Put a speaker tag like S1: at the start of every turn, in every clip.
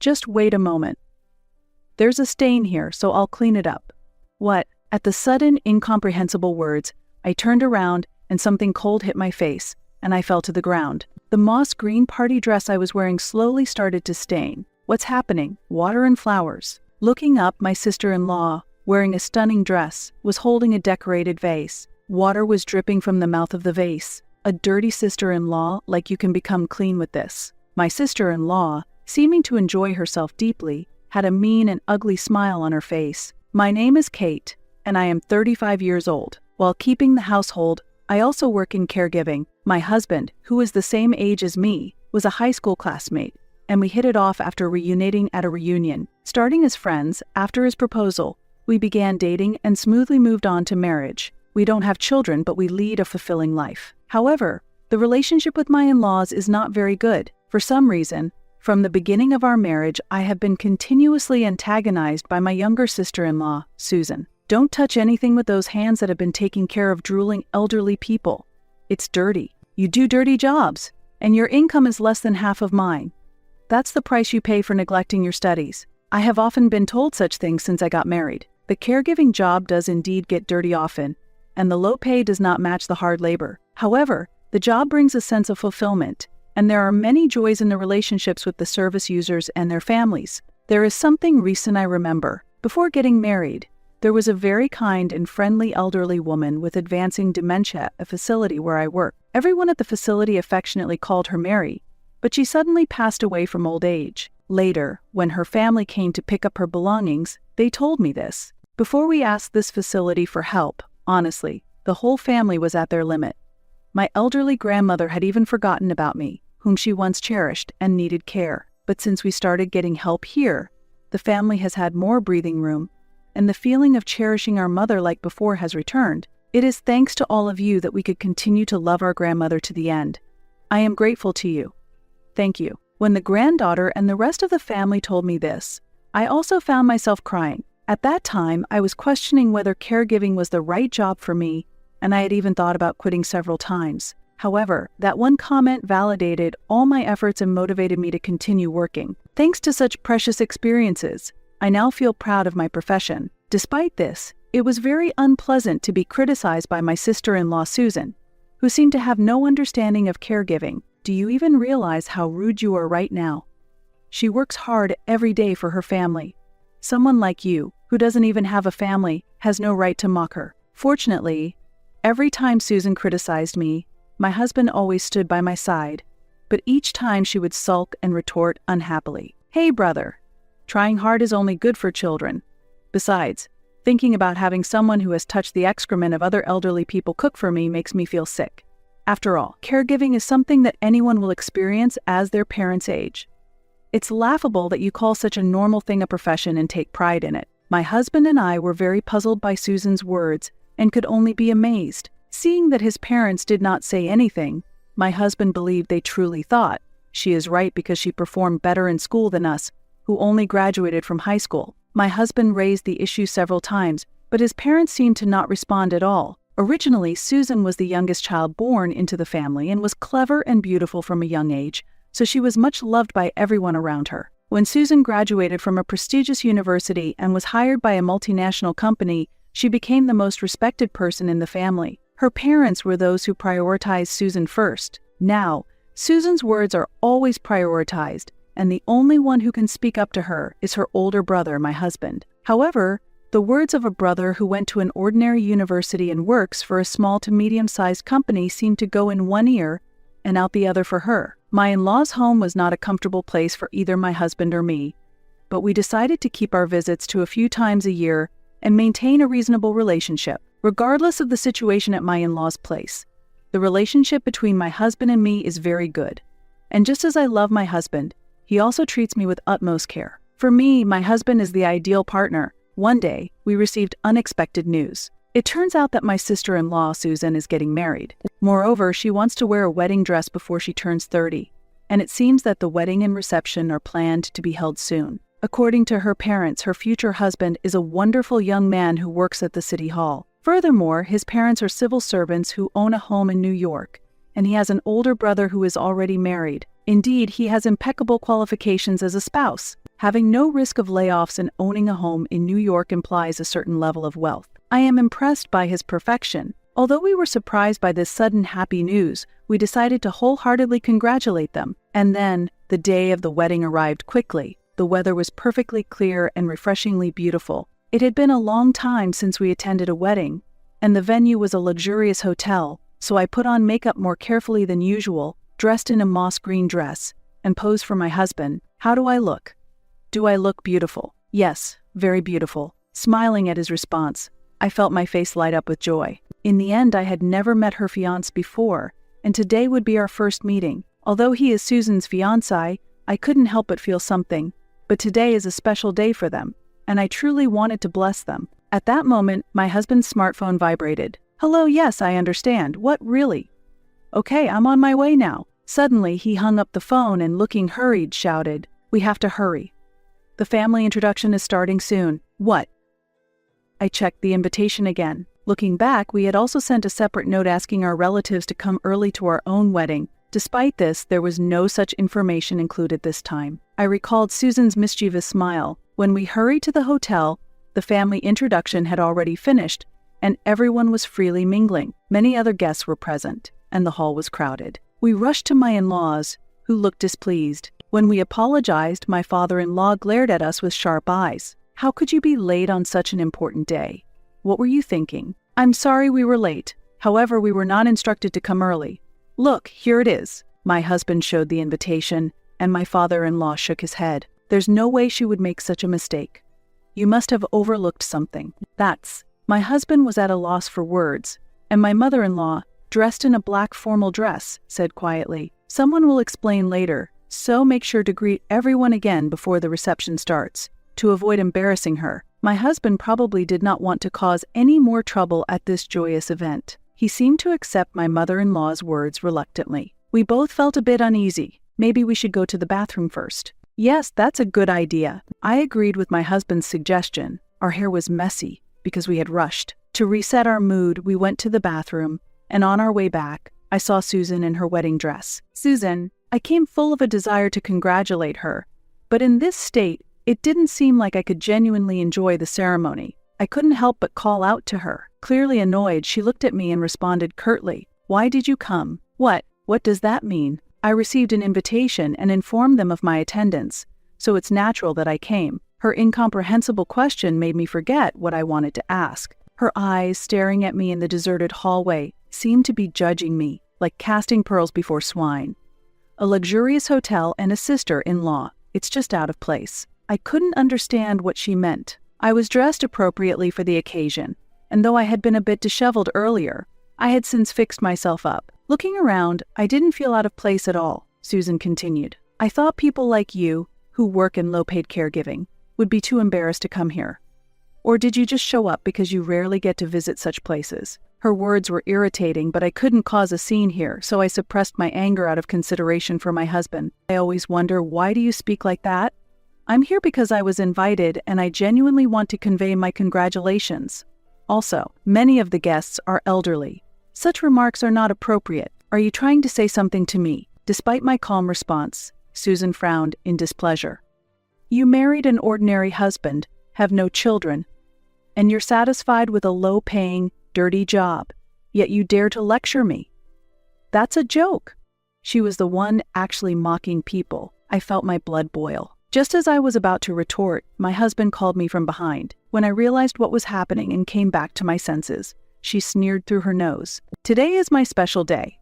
S1: Just wait a moment. There's a stain here, so I'll clean it up. What? At the sudden, incomprehensible words, I turned around and something cold hit my face, and I fell to the ground. The moss green party dress I was wearing slowly started to stain. What's happening? Water and flowers. Looking up, my sister-in-law, wearing a stunning dress, was holding a decorated vase. Water was dripping from the mouth of the vase. A dirty sister-in-law, like you can become clean with this. My sister-in-law, seeming to enjoy herself deeply, had a mean and ugly smile on her face. My name is Kate, and I am 35 years old. While keeping the household, I also work in caregiving. My husband, who is the same age as me, was a high school classmate, and we hit it off after reuniting at a reunion. Starting as friends, after his proposal, we began dating and smoothly moved on to marriage. We don't have children, but we lead a fulfilling life. However, the relationship with my in-laws is not very good. For some reason, from the beginning of our marriage, I have been continuously antagonized by my younger sister-in-law, Susan. Don't touch anything with those hands that have been taking care of drooling elderly people. It's dirty. You do dirty jobs, and your income is less than half of mine. That's the price you pay for neglecting your studies. I have often been told such things since I got married. The caregiving job does indeed get dirty often, and the low pay does not match the hard labor. However, the job brings a sense of fulfillment, and there are many joys in the relationships with the service users and their families. There is something recent I remember. Before getting married, there was a very kind and friendly elderly woman with advancing dementia at a facility where I work. Everyone at the facility affectionately called her Mary, but she suddenly passed away from old age. Later, when her family came to pick up her belongings, they told me this. Before we asked this facility for help, honestly, the whole family was at their limit. My elderly grandmother had even forgotten about me, whom she once cherished and needed care. But since we started getting help here, the family has had more breathing room, and the feeling of cherishing our mother like before has returned. It is thanks to all of you that we could continue to love our grandmother to the end. I am grateful to you. Thank you. When the granddaughter and the rest of the family told me this, I also found myself crying. At that time, I was questioning whether caregiving was the right job for me, and I had even thought about quitting several times. However, that one comment validated all my efforts and motivated me to continue working. Thanks to such precious experiences, I now feel proud of my profession. Despite this, it was very unpleasant to be criticized by my sister-in-law Susan, who seemed to have no understanding of caregiving. Do you even realize how rude you are right now? She works hard every day for her family. Someone like you, who doesn't even have a family, has no right to mock her. Fortunately, every time Susan criticized me, my husband always stood by my side, but each time she would sulk and retort unhappily. Hey brother, trying hard is only good for children. Besides, thinking about having someone who has touched the excrement of other elderly people cook for me makes me feel sick. After all, caregiving is something that anyone will experience as their parents age. It's laughable that you call such a normal thing a profession and take pride in it. My husband and I were very puzzled by Susan's words and could only be amazed. Seeing that his parents did not say anything, my husband believed they truly thought, she is right because she performed better in school than us, who only graduated from high school. My husband raised the issue several times, but his parents seemed to not respond at all. Originally, Susan was the youngest child born into the family and was clever and beautiful from a young age, so she was much loved by everyone around her. When Susan graduated from a prestigious university and was hired by a multinational company, she became the most respected person in the family. Her parents were those who prioritized Susan first. Now, Susan's words are always prioritized, and the only one who can speak up to her is her older brother, my husband. However, the words of a brother who went to an ordinary university and works for a small to medium-sized company seemed to go in one ear and out the other for her. My in-laws' home was not a comfortable place for either my husband or me, but we decided to keep our visits to a few times a year and maintain a reasonable relationship. Regardless of the situation at my in-laws' place, the relationship between my husband and me is very good. And just as I love my husband, he also treats me with utmost care. For me, my husband is the ideal partner. One day, we received unexpected news. It turns out that my sister-in-law, Susan, is getting married. Moreover, she wants to wear a wedding dress before she turns 30, and it seems that the wedding and reception are planned to be held soon. According to her parents, her future husband is a wonderful young man who works at the city hall. Furthermore, his parents are civil servants who own a home in New York, and he has an older brother who is already married. Indeed, he has impeccable qualifications as a spouse. Having no risk of layoffs and owning a home in New York implies a certain level of wealth. I am impressed by his perfection. Although we were surprised by this sudden happy news, we decided to wholeheartedly congratulate them. And then, the day of the wedding arrived quickly. The weather was perfectly clear and refreshingly beautiful. It had been a long time since we attended a wedding, and the venue was a luxurious hotel, so I put on makeup more carefully than usual, dressed in a moss green dress, and posed for my husband. How do I look? Do I look beautiful? Yes, very beautiful. Smiling at his response, I felt my face light up with joy. In the end, I had never met her fiancé before, and today would be our first meeting. Although he is Susan's fiancé, I couldn't help but feel something. But today is a special day for them, and I truly wanted to bless them. At that moment, my husband's smartphone vibrated. Hello, yes, I understand. What, really? Okay, I'm on my way now. Suddenly, he hung up the phone and, looking hurried, shouted, We have to hurry. The family introduction is starting soon. What? I checked the invitation again. Looking back, we had also sent a separate note asking our relatives to come early to our own wedding. Despite this, there was no such information included this time. I recalled Susan's mischievous smile. When we hurried to the hotel, the family introduction had already finished, and everyone was freely mingling. Many other guests were present, and the hall was crowded. We rushed to my in-laws, who looked displeased. When we apologized, my father-in-law glared at us with sharp eyes. How could you be late on such an important day? What were you thinking? I'm sorry we were late. However, we were not instructed to come early. Look, here it is. My husband showed the invitation, and my father-in-law shook his head. There's no way she would make such a mistake. You must have overlooked something. My husband was at a loss for words, and my mother-in-law, dressed in a black formal dress, said quietly, Someone will explain later, so make sure to greet everyone again before the reception starts, to avoid embarrassing her. My husband probably did not want to cause any more trouble at this joyous event. He seemed to accept my mother-in-law's words reluctantly. We both felt a bit uneasy. Maybe we should go to the bathroom first. Yes, that's a good idea. I agreed with my husband's suggestion. Our hair was messy because we had rushed. To reset our mood, we went to the bathroom, and on our way back, I saw Susan in her wedding dress. Susan, I came full of a desire to congratulate her, but in this state, it didn't seem like I could genuinely enjoy the ceremony. I couldn't help but call out to her. Clearly annoyed, she looked at me and responded curtly, Why did you come? What does that mean? I received an invitation and informed them of my attendance, so it's natural that I came. Her incomprehensible question made me forget what I wanted to ask. Her eyes, staring at me in the deserted hallway, seemed to be judging me, like casting pearls before swine. A luxurious hotel and a sister-in-law. It's just out of place. I couldn't understand what she meant. I was dressed appropriately for the occasion, and though I had been a bit disheveled earlier, I had since fixed myself up. Looking around, I didn't feel out of place at all, Susan continued. I thought people like you, who work in low-paid caregiving, would be too embarrassed to come here. Or did you just show up because you rarely get to visit such places? Her words were irritating, but I couldn't cause a scene here, so I suppressed my anger out of consideration for my husband. I always wonder, why do you speak like that? I'm here because I was invited, and I genuinely want to convey my congratulations. Also, many of the guests are elderly. Such remarks are not appropriate. Are you trying to say something to me? Despite my calm response, Susan frowned in displeasure. You married an ordinary husband, have no children, and you're satisfied with a low-paying, dirty job, yet you dare to lecture me. That's a joke. She was the one actually mocking people. I felt my blood boil. Just as I was about to retort, my husband called me from behind. When I realized what was happening and came back to my senses, she sneered through her nose. Today is my special day.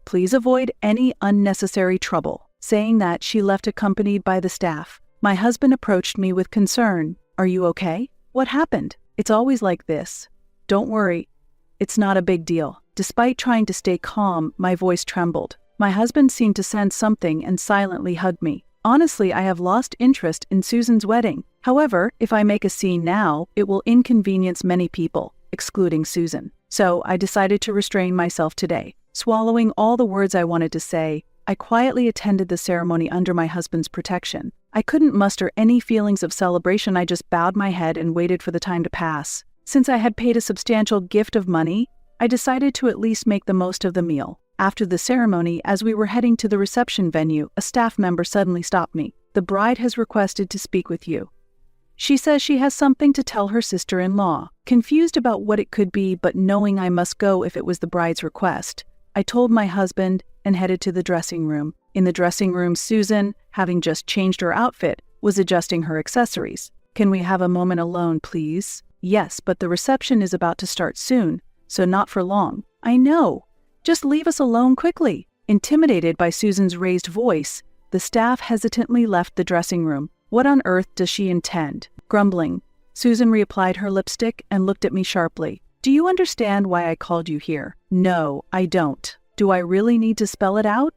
S1: Please avoid any unnecessary trouble. Saying that, she left accompanied by the staff. My husband approached me with concern. Are you okay? What happened? It's always like this. Don't worry. It's not a big deal. Despite trying to stay calm, my voice trembled. My husband seemed to sense something and silently hugged me. Honestly, I have lost interest in Susan's wedding. However, if I make a scene now, it will inconvenience many people, excluding Susan. So I decided to restrain myself today. Swallowing all the words I wanted to say, I quietly attended the ceremony under my husband's protection. I couldn't muster any feelings of celebration. I just bowed my head and waited for the time to pass. Since I had paid a substantial gift of money, I decided to at least make the most of the meal. After the ceremony, as we were heading to the reception venue, a staff member suddenly stopped me. The bride has requested to speak with you. She says she has something to tell her sister-in-law. Confused about what it could be, but knowing I must go if it was the bride's request, I told my husband and headed to the dressing room. In the dressing room, Susan, having just changed her outfit, was adjusting her accessories. "Can we have a moment alone, please?" "Yes, but the reception is about to start soon, so not for long." "I know. Just leave us alone quickly." Intimidated by Susan's raised voice, the staff hesitantly left the dressing room. What on earth does she intend? Grumbling, Susan reapplied her lipstick and looked at me sharply. "Do you understand why I called you here?" "No, I don't." "Do I really need to spell it out?"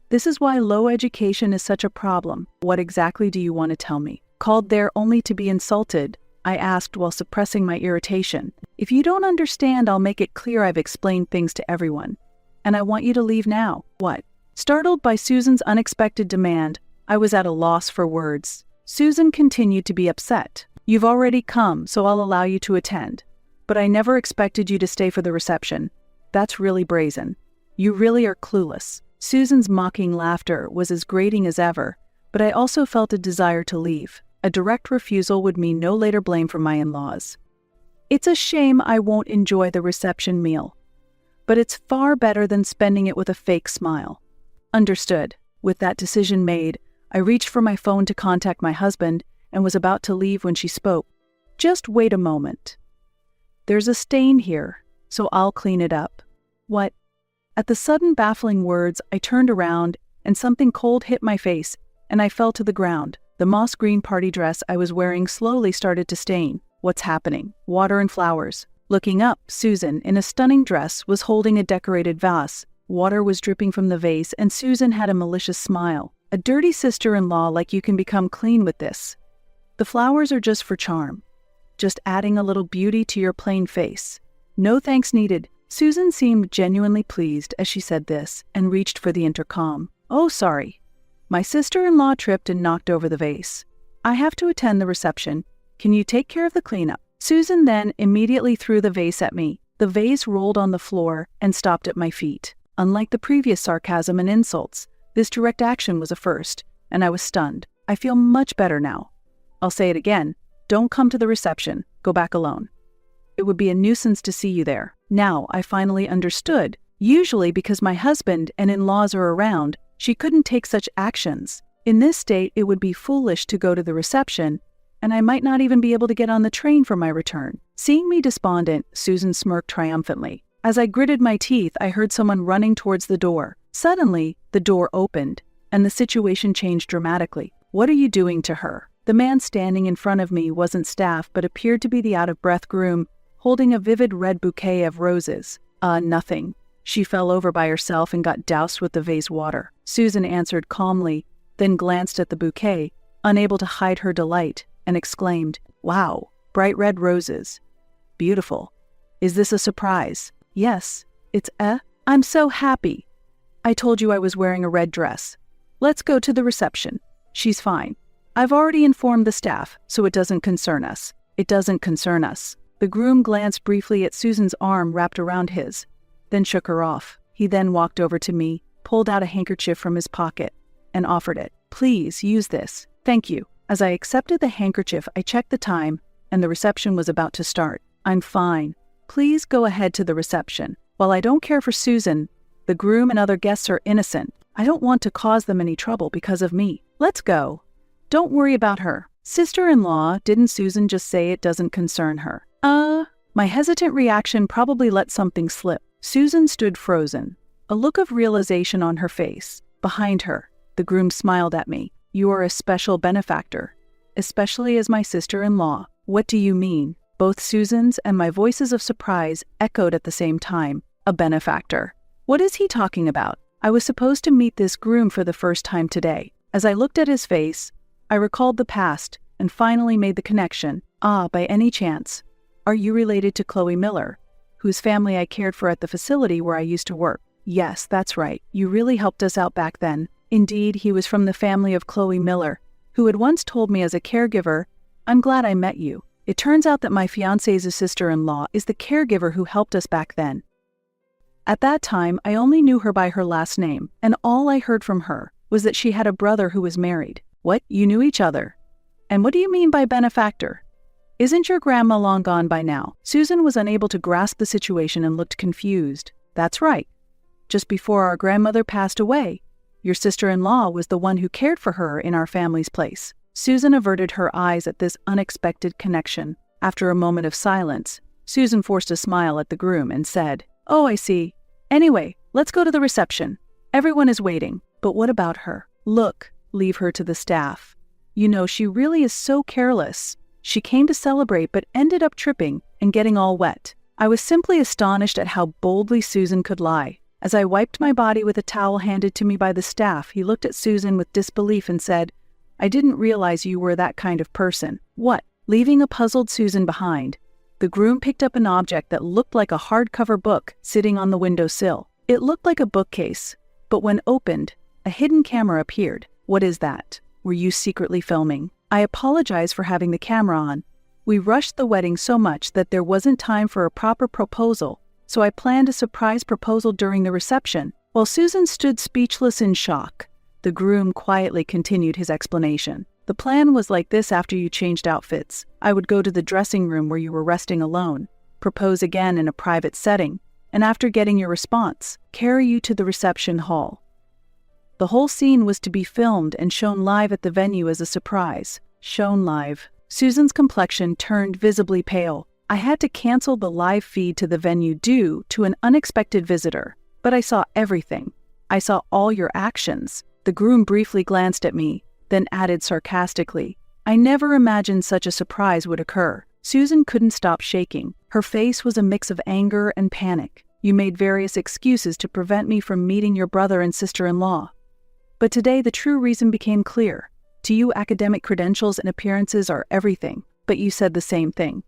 S1: "This is why low education is such a problem." "What exactly do you want to tell me?" "Called there only to be insulted," I asked while suppressing my irritation. "If you don't understand, I'll make it clear I've explained things to everyone. And I want you to leave now." "What?" Startled by Susan's unexpected demand, I was at a loss for words. Susan continued to be upset. "You've already come, so I'll allow you to attend. But I never expected you to stay for the reception. That's really brazen. You really are clueless." Susan's mocking laughter was as grating as ever, but I also felt a desire to leave. A direct refusal would mean no later blame from my in-laws. "It's a shame I won't enjoy the reception meal. But it's far better than spending it with a fake smile." "Understood." With that decision made, I reached for my phone to contact my husband and was about to leave when she spoke. "Just wait a moment. There's a stain here, so I'll clean it up." "What?" At the sudden baffling words, I turned around and something cold hit my face and I fell to the ground. The moss green party dress I was wearing slowly started to stain. "What's happening?" "Water and flowers." Looking up, Susan, in a stunning dress, was holding a decorated vase. Water was dripping from the vase and Susan had a malicious smile. "A dirty sister-in-law like you can become clean with this. The flowers are just for charm. Just adding a little beauty to your plain face. No thanks needed." Susan seemed genuinely pleased as she said this and reached for the intercom. "Oh, sorry. My sister-in-law tripped and knocked over the vase. I have to attend the reception. Can you take care of the cleanup?" Susan then immediately threw the vase at me. The vase rolled on the floor and stopped at my feet. Unlike the previous sarcasm and insults, this direct action was a first, and I was stunned. "I feel much better now. I'll say it again. Don't come to the reception. Go back alone. It would be a nuisance to see you there." Now I finally understood. Usually because my husband and in-laws are around, she couldn't take such actions. In this state, it would be foolish to go to the reception, and I might not even be able to get on the train for my return. Seeing me despondent, Susan smirked triumphantly. As I gritted my teeth, I heard someone running towards the door. Suddenly, the door opened, and the situation changed dramatically. "What are you doing to her?" The man standing in front of me wasn't staff but appeared to be the out-of-breath groom, holding a vivid red bouquet of roses. Nothing. She fell over by herself and got doused with the vase water." Susan answered calmly, then glanced at the bouquet, unable to hide her delight, and exclaimed, "Wow, bright red roses. Beautiful. Is this a surprise?" "Yes, I'm so happy. I told you I was wearing a red dress. Let's go to the reception." "She's fine. I've already informed the staff, so it doesn't concern us." "It doesn't concern us." The groom glanced briefly at Susan's arm wrapped around his, then shook her off. He then walked over to me, pulled out a handkerchief from his pocket, and offered it. "Please use this." "Thank you." As I accepted the handkerchief, I checked the time, and the reception was about to start. "I'm fine. Please go ahead to the reception. While I don't care for Susan, the groom and other guests are innocent. I don't want to cause them any trouble because of me. Let's go. Don't worry about her." "Sister-in-law, didn't Susan just say it doesn't concern her?" My hesitant reaction probably let something slip. Susan stood frozen, a look of realization on her face. Behind her, the groom smiled at me. "You are a special benefactor, especially as my sister-in-law." "What do you mean?" Both Susan's and my voices of surprise echoed at the same time. "A benefactor? What is he talking about?" I was supposed to meet this groom for the first time today. As I looked at his face, I recalled the past and finally made the connection. By any chance, are you related to Chloe Miller, whose family I cared for at the facility where I used to work? "Yes, that's right. You really helped us out back then." Indeed, he was from the family of Chloe Miller, who had once told me as a caregiver, "I'm glad I met you." It turns out that my fiancé's sister-in-law is the caregiver who helped us back then. At that time, I only knew her by her last name, and all I heard from her was that she had a brother who was married. What, you knew each other? And what do you mean by benefactor? Isn't your grandma long gone by now? Susan was unable to grasp the situation and looked confused. That's right. Just before our grandmother passed away, your sister-in-law was the one who cared for her in our family's place. Susan averted her eyes at this unexpected connection. After a moment of silence, Susan forced a smile at the groom and said, "Oh, I see. Anyway, let's go to the reception. Everyone is waiting." "But what about her?" "Look, leave her to the staff. You know, she really is so careless. She came to celebrate but ended up tripping and getting all wet." I was simply astonished at how boldly Susan could lie. As I wiped my body with a towel handed to me by the staff, he looked at Susan with disbelief and said, "I didn't realize you were that kind of person." "What?" Leaving a puzzled Susan behind, the groom picked up an object that looked like a hardcover book sitting on the windowsill. It looked like a bookcase, but when opened, a hidden camera appeared. "What is that? Were you secretly filming?" I apologize for having the camera on. We rushed the wedding so much that there wasn't time for a proper proposal, so I planned a surprise proposal during the reception. While Susan stood speechless in shock, the groom quietly continued his explanation. "The plan was like this: after you changed outfits, I would go to the dressing room where you were resting alone, propose again in a private setting, and after getting your response, carry you to the reception hall. The whole scene was to be filmed and shown live at the venue as a surprise." Shown live. Susan's complexion turned visibly pale. I had to cancel the live feed to the venue due to an unexpected visitor, but I saw everything. "I saw all your actions." The groom briefly glanced at me, then added sarcastically, "I never imagined such a surprise would occur." Susan couldn't stop shaking. Her face was a mix of anger and panic. "You made various excuses to prevent me from meeting your brother and sister-in-law. But today the true reason became clear. To you, academic credentials and appearances are everything, but you said the same thing.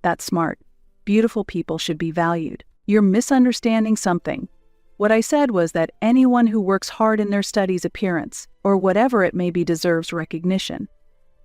S1: That's smart. Beautiful people should be valued. You're misunderstanding something. What I said was that anyone who works hard in their studies' appearance, or whatever it may be, deserves recognition.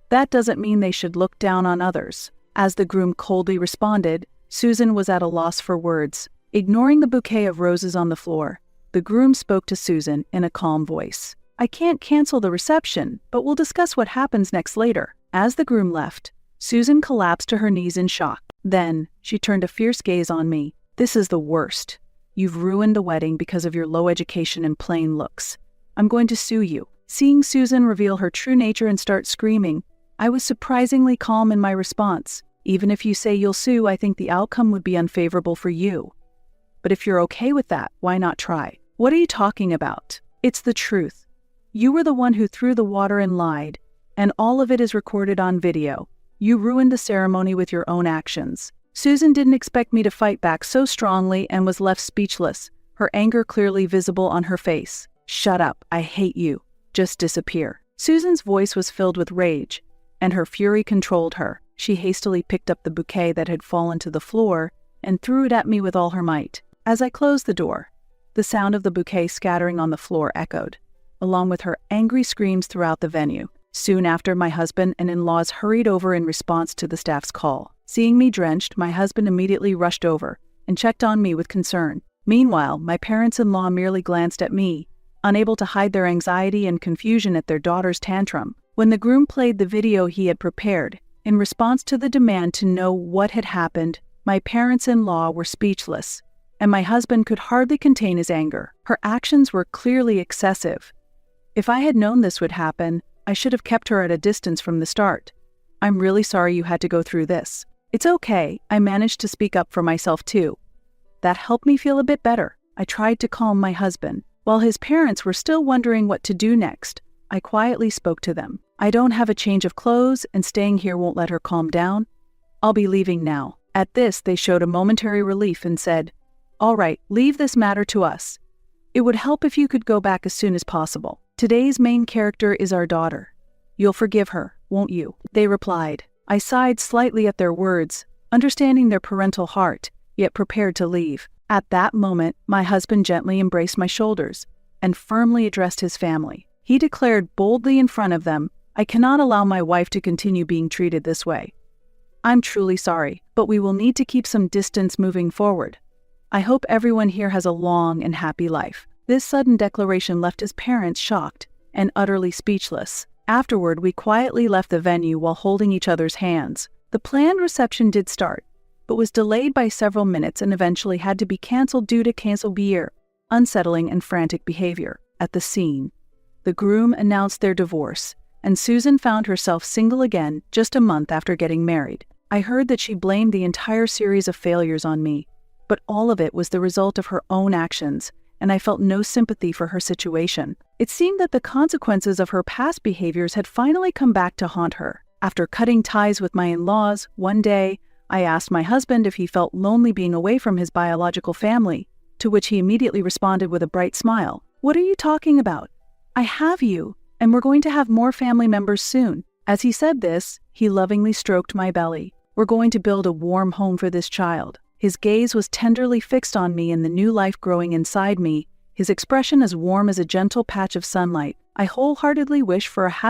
S1: That doesn't mean they should look down on others." As the groom coldly responded, Susan was at a loss for words. Ignoring the bouquet of roses on the floor, the groom spoke to Susan in a calm voice. "I can't cancel the reception, but we'll discuss what happens next later." As the groom left, Susan collapsed to her knees in shock. Then, she turned a fierce gaze on me. "This is the worst. You've ruined the wedding because of your low education and plain looks. I'm going to sue you." Seeing Susan reveal her true nature and start screaming, I was surprisingly calm in my response. "Even if you say you'll sue, I think the outcome would be unfavorable for you. But if you're okay with that, why not try?" "What are you talking about? It's the truth. You were the one who threw the water and lied, and all of it is recorded on video. You ruined the ceremony with your own actions." Susan didn't expect me to fight back so strongly and was left speechless, her anger clearly visible on her face. "Shut up, I hate you. Just disappear." Susan's voice was filled with rage, and her fury controlled her. She hastily picked up the bouquet that had fallen to the floor and threw it at me with all her might. As I closed the door, the sound of the bouquet scattering on the floor echoed, along with her angry screams throughout the venue. Soon after, my husband and in-laws hurried over in response to the staff's call. Seeing me drenched, my husband immediately rushed over and checked on me with concern. Meanwhile, my parents-in-law merely glanced at me, unable to hide their anxiety and confusion at their daughter's tantrum. When the groom played the video he had prepared, in response to the demand to know what had happened, my parents-in-law were speechless, and my husband could hardly contain his anger. Her actions were clearly excessive. If I had known this would happen, I should have kept her at a distance from the start. "I'm really sorry you had to go through this." "It's okay, I managed to speak up for myself too." That helped me feel a bit better. I tried to calm my husband. While his parents were still wondering what to do next, I quietly spoke to them. "I don't have a change of clothes, and staying here won't let her calm down. I'll be leaving now." At this, they showed a momentary relief and said, "All right, leave this matter to us. It would help if you could go back as soon as possible. Today's main character is our daughter. You'll forgive her, won't you?" They replied. I sighed slightly at their words, understanding their parental heart, yet prepared to leave. At that moment, my husband gently embraced my shoulders and firmly addressed his family. He declared boldly in front of them, "I cannot allow my wife to continue being treated this way. I'm truly sorry, but we will need to keep some distance moving forward. I hope everyone here has a long and happy life." This sudden declaration left his parents shocked and utterly speechless. Afterward, we quietly left the venue while holding each other's hands. The planned reception did start, but was delayed by several minutes and eventually had to be cancelled due to cancel beer, unsettling and frantic behavior. At the scene, the groom announced their divorce, and Susan found herself single again just a month after getting married. I heard that she blamed the entire series of failures on me, but all of it was the result of her own actions, and I felt no sympathy for her situation. It seemed that the consequences of her past behaviors had finally come back to haunt her. After cutting ties with my in-laws, one day, I asked my husband if he felt lonely being away from his biological family, to which he immediately responded with a bright smile. "What are you talking about? I have you, and we're going to have more family members soon." As he said this, he lovingly stroked my belly. "We're going to build a warm home for this child." His gaze was tenderly fixed on me and the new life growing inside me, his expression as warm as a gentle patch of sunlight. I wholeheartedly wish for a happy